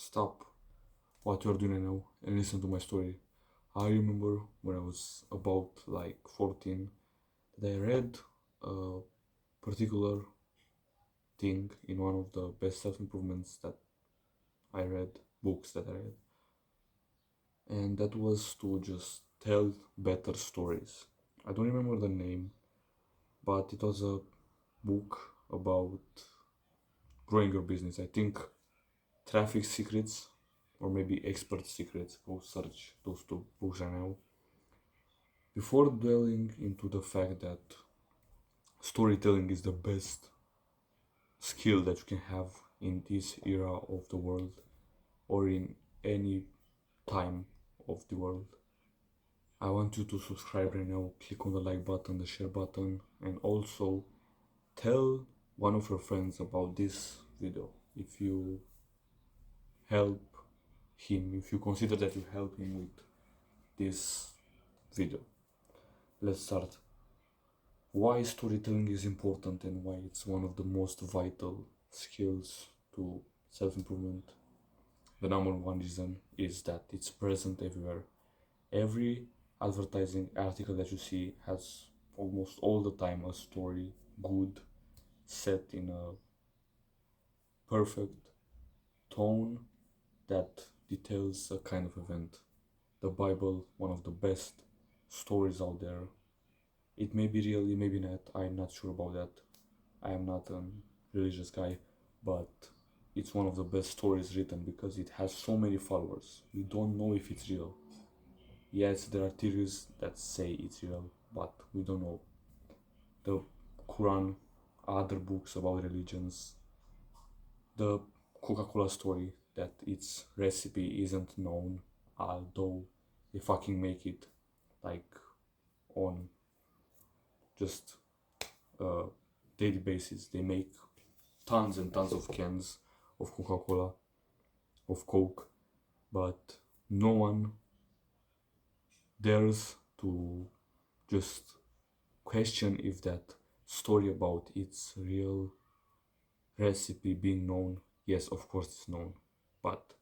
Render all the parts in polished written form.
stop what you're doing right now and listen to my story. I remember when I was about like 14 that I read a particular thing in one of the best self improvements that I read, books that I read, and that was to just tell better stories. I don't remember the name, but it was a book about growing your business. I think Traffic Secrets or maybe Expert Secrets. Go search those two books right now. Before dwelling into the fact that storytelling is the best skill that you can have in this era of the world or in any time of the world, I want you to subscribe right now, click on the like button, the share button, and also tell one of your friends about this video. If you help him, if you consider that you help him with this video. Let's start. Why storytelling is important and why it's one of the most vital skills to self-improvement. The number one reason is that it's present everywhere. Every advertising article that you see has almost all the time a story, good, set in a perfect tone that details a kind of event. The Bible, one of the best stories out there. It may be real, it may be not. I'm not sure about that. I am not a religious guy, but it's one of the best stories written because it has so many followers. We don't know if it's real. Yes, there are theories that say it's real, but we don't know. The Quran, other books about religions, the Coca-Cola story that its recipe isn't known, although they fucking make it like on just a daily basis. They make tons and tons of cans of Coca-Cola, of Coke, but no one dares to just question if that story about its real recipe being known. Yes, of course it's known, but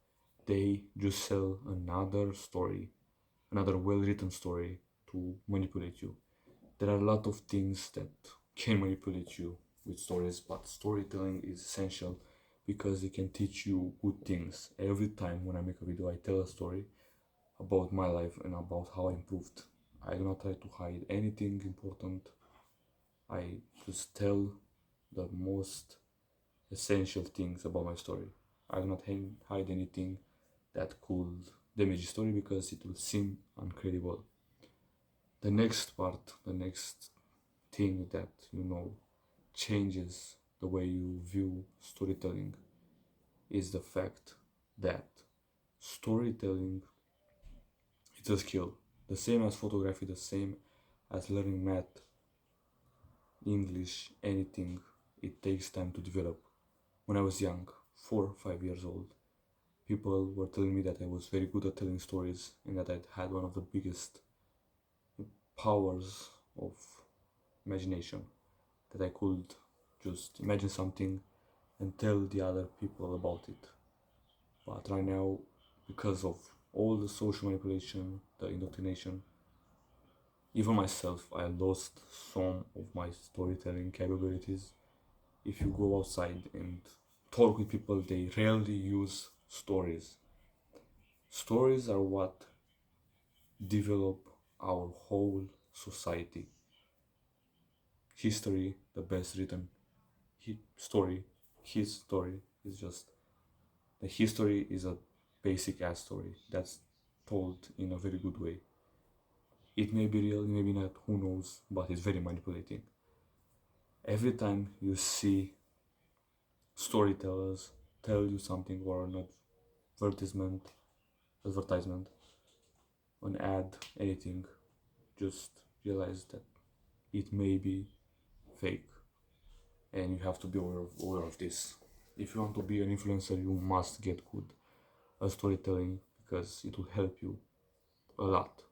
they just sell another story, another well-written story to manipulate you. There are a lot of things that can manipulate you with stories, but storytelling is essential because it can teach you good things. Every time when I make a video, I tell a story about my life and about how I improved. I do not try to hide anything important. I just tell the most essential things about my story. I do not hide anything that could damage the story because it will seem incredible. The next part, the next thing that changes the way you view storytelling is the fact that storytelling is a skill, the same as photography, the same as learning math, English, anything. It takes time to develop. When I was young, 4 or 5 years old, people were telling me that I was very good at telling stories and that I had one of the biggest powers of imagination, that I could just imagine something and tell the other people about it. But right now, because of all the social manipulation, the indoctrination, even myself, I lost some of my storytelling capabilities. If you go outside and talk with people, they rarely use stories. Stories are what develop our whole society. History, the best written story, his story is just the history is a basic ass story that's told in a very good way. It may be real, maybe not, who knows, but it's very manipulating. Every time you see storytellers tell you something or an advertisement, an ad, anything, just realize that it may be fake and you have to be aware of this. If you want to be an influencer, you must get good at storytelling because it will help you a lot.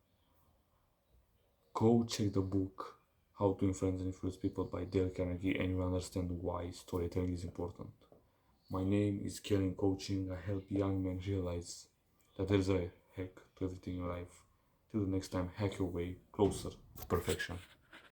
Go check the book How to Influence and Influence People by Dale Carnegie and you will understand why storytelling is important. My name is Kalin Coaching. I help young men realize that there's a hack to everything in life. Till the next time, hack your way closer to perfection.